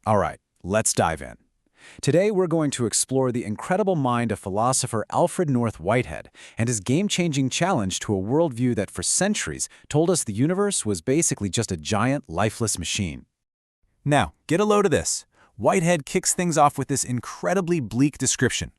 All right, let's dive in. Today, we're going to explore the incredible mind of philosopher Alfred North Whitehead and his game-changing challenge to a worldview that for centuries told us the universe was basically just a giant, lifeless machine. Now, get a load of this. Whitehead kicks things off with this incredibly bleak description.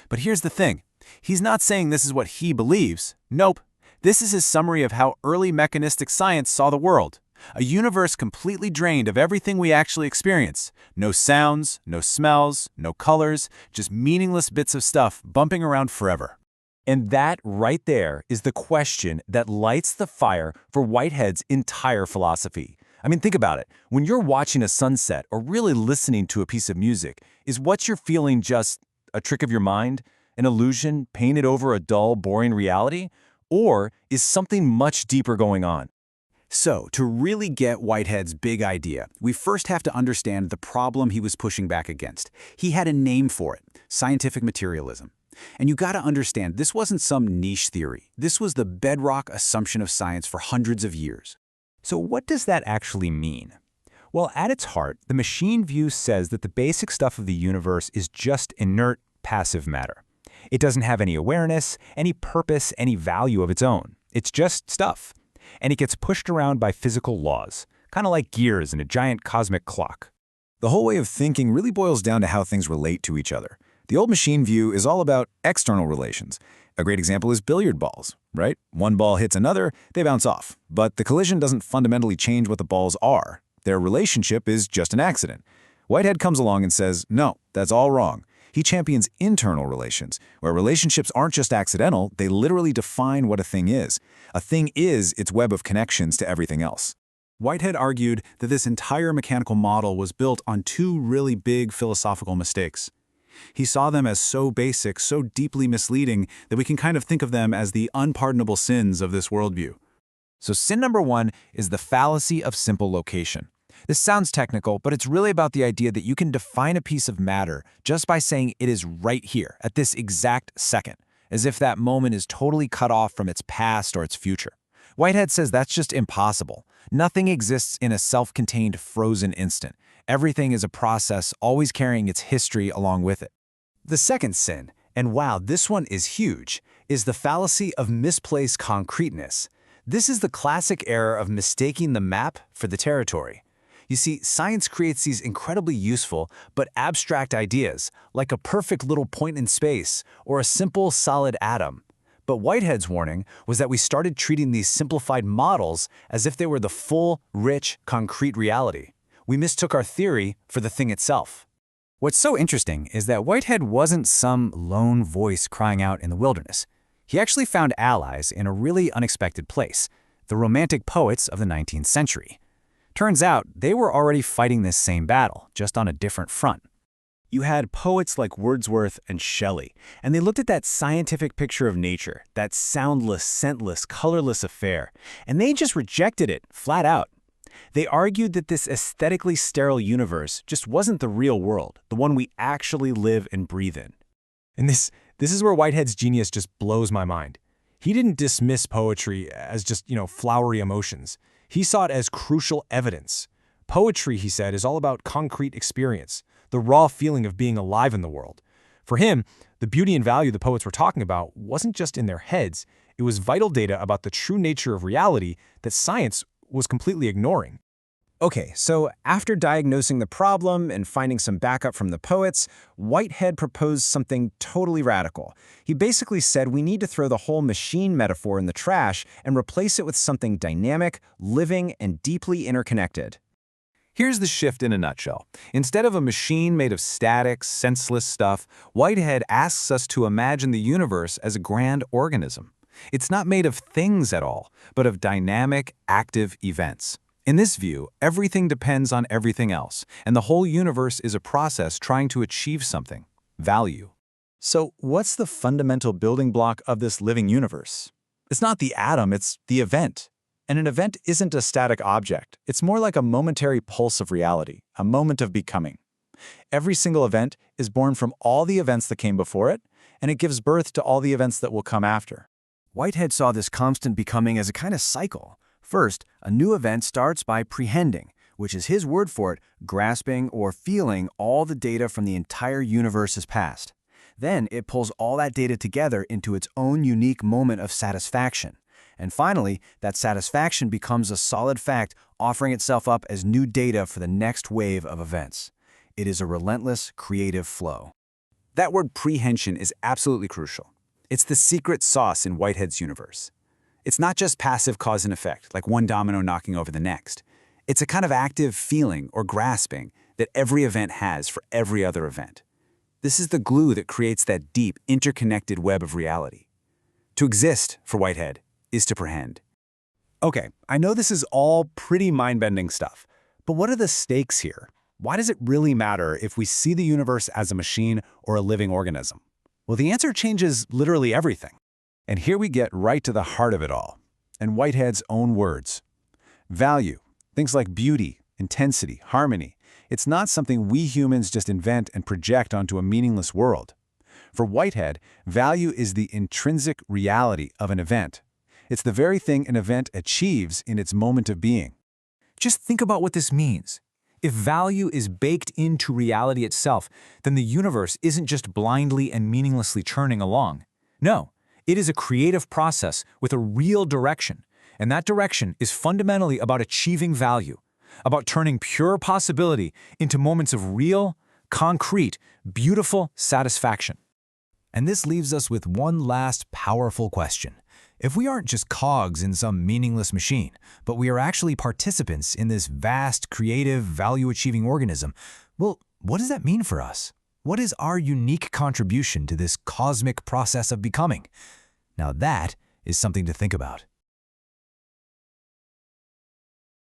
But here's the thing. He's not saying this is what he believes. Nope. This is his summary of how early mechanistic science saw the world. A universe completely drained of everything we actually experience. No sounds, no smells, no colors, just meaningless bits of stuff bumping around forever. And that right there is the question that lights the fire for Whitehead's entire philosophy. I mean, think about it. When you're watching a sunset or really listening to a piece of music, is what you're feeling just a trick of your mind, an illusion painted over a dull, boring reality? Or is something much deeper going on? So, to really get Whitehead's big idea, we first have to understand the problem he was pushing back against. He had a name for it, scientific materialism. And you gotta understand, this wasn't some niche theory. This was the bedrock assumption of science for hundreds of years. So what does that actually mean? Well, at its heart, the machine view says that the basic stuff of the universe is just inert, passive matter. It doesn't have any awareness, any purpose, any value of its own. It's just stuff. And it gets pushed around by physical laws, kind of like gears in a giant cosmic clock. The whole way of thinking really boils down to how things relate to each other. The old machine view is all about external relations. A great example is billiard balls, right? One ball hits another, they bounce off. But the collision doesn't fundamentally change what the balls are. Their relationship is just an accident. Whitehead comes along and says, no, that's all wrong. He champions internal relations, where relationships aren't just accidental, they literally define what a thing is. A thing is its web of connections to everything else. Whitehead argued that this entire mechanical model was built on two really big philosophical mistakes. He saw them as so basic, so deeply misleading, that we can kind of think of them as the unpardonable sins of this worldview. So sin number one is the fallacy of simple location. This sounds technical, but it's really about the idea that you can define a piece of matter just by saying it is right here, at this exact second, as if that moment is totally cut off from its past or its future. Whitehead says that's just impossible. Nothing exists in a self-contained frozen instant. Everything is a process, always carrying its history along with it. The second sin, and wow, this one is huge, is the fallacy of misplaced concreteness. This is the classic error of mistaking the map for the territory. You see, science creates these incredibly useful but abstract ideas, like a perfect little point in space or a simple solid atom. But Whitehead's warning was that we started treating these simplified models as if they were the full, rich, concrete reality. We mistook our theory for the thing itself. What's so interesting is that Whitehead wasn't some lone voice crying out in the wilderness. He actually found allies in a really unexpected place, the Romantic poets of the 19th century. Turns out, they were already fighting this same battle, just on a different front. You had poets like Wordsworth and Shelley, and they looked at that scientific picture of nature, that soundless, scentless, colorless affair, and they just rejected it, flat out. They argued that this aesthetically sterile universe just wasn't the real world, the one we actually live and breathe in. And this is where Whitehead's genius just blows my mind. He didn't dismiss poetry as just, flowery emotions. He saw it as crucial evidence. Poetry, he said, is all about concrete experience, the raw feeling of being alive in the world. For him, the beauty and value the poets were talking about wasn't just in their heads, it was vital data about the true nature of reality that science was completely ignoring. Okay, so after diagnosing the problem and finding some backup from the poets, Whitehead proposed something totally radical. He basically said we need to throw the whole machine metaphor in the trash and replace it with something dynamic, living, and deeply interconnected. Here's the shift in a nutshell. Instead of a machine made of static, senseless stuff, Whitehead asks us to imagine the universe as a grand organism. It's not made of things at all, but of dynamic, active events. In this view, everything depends on everything else, and the whole universe is a process trying to achieve something, value. So what's the fundamental building block of this living universe? It's not the atom, it's the event. And an event isn't a static object. It's more like a momentary pulse of reality, a moment of becoming. Every single event is born from all the events that came before it, and it gives birth to all the events that will come after. Whitehead saw this constant becoming as a kind of cycle. First, a new event starts by prehending, which is his word for it, grasping or feeling all the data from the entire universe's past. Then it pulls all that data together into its own unique moment of satisfaction. And finally, that satisfaction becomes a solid fact, offering itself up as new data for the next wave of events. It is a relentless, creative flow. That word prehension is absolutely crucial. It's the secret sauce in Whitehead's universe. It's not just passive cause and effect, like one domino knocking over the next. It's a kind of active feeling or grasping that every event has for every other event. This is the glue that creates that deep, interconnected web of reality. To exist, for Whitehead, is to prehend. Okay, I know this is all pretty mind-bending stuff, but what are the stakes here? Why does it really matter if we see the universe as a machine or a living organism? Well, the answer changes literally everything. And here we get right to the heart of it all, in Whitehead's own words. Value, things like beauty, intensity, harmony, it's not something we humans just invent and project onto a meaningless world. For Whitehead, value is the intrinsic reality of an event. It's the very thing an event achieves in its moment of being. Just think about what this means. If value is baked into reality itself, then the universe isn't just blindly and meaninglessly churning along. No, it is a creative process with a real direction, and that direction is fundamentally about achieving value, about turning pure possibility into moments of real, concrete, beautiful satisfaction. And this leaves us with one last powerful question. If we aren't just cogs in some meaningless machine, but we are actually participants in this vast, creative, value-achieving organism, well, what does that mean for us? What is our unique contribution to this cosmic process of becoming? Now that is something to think about.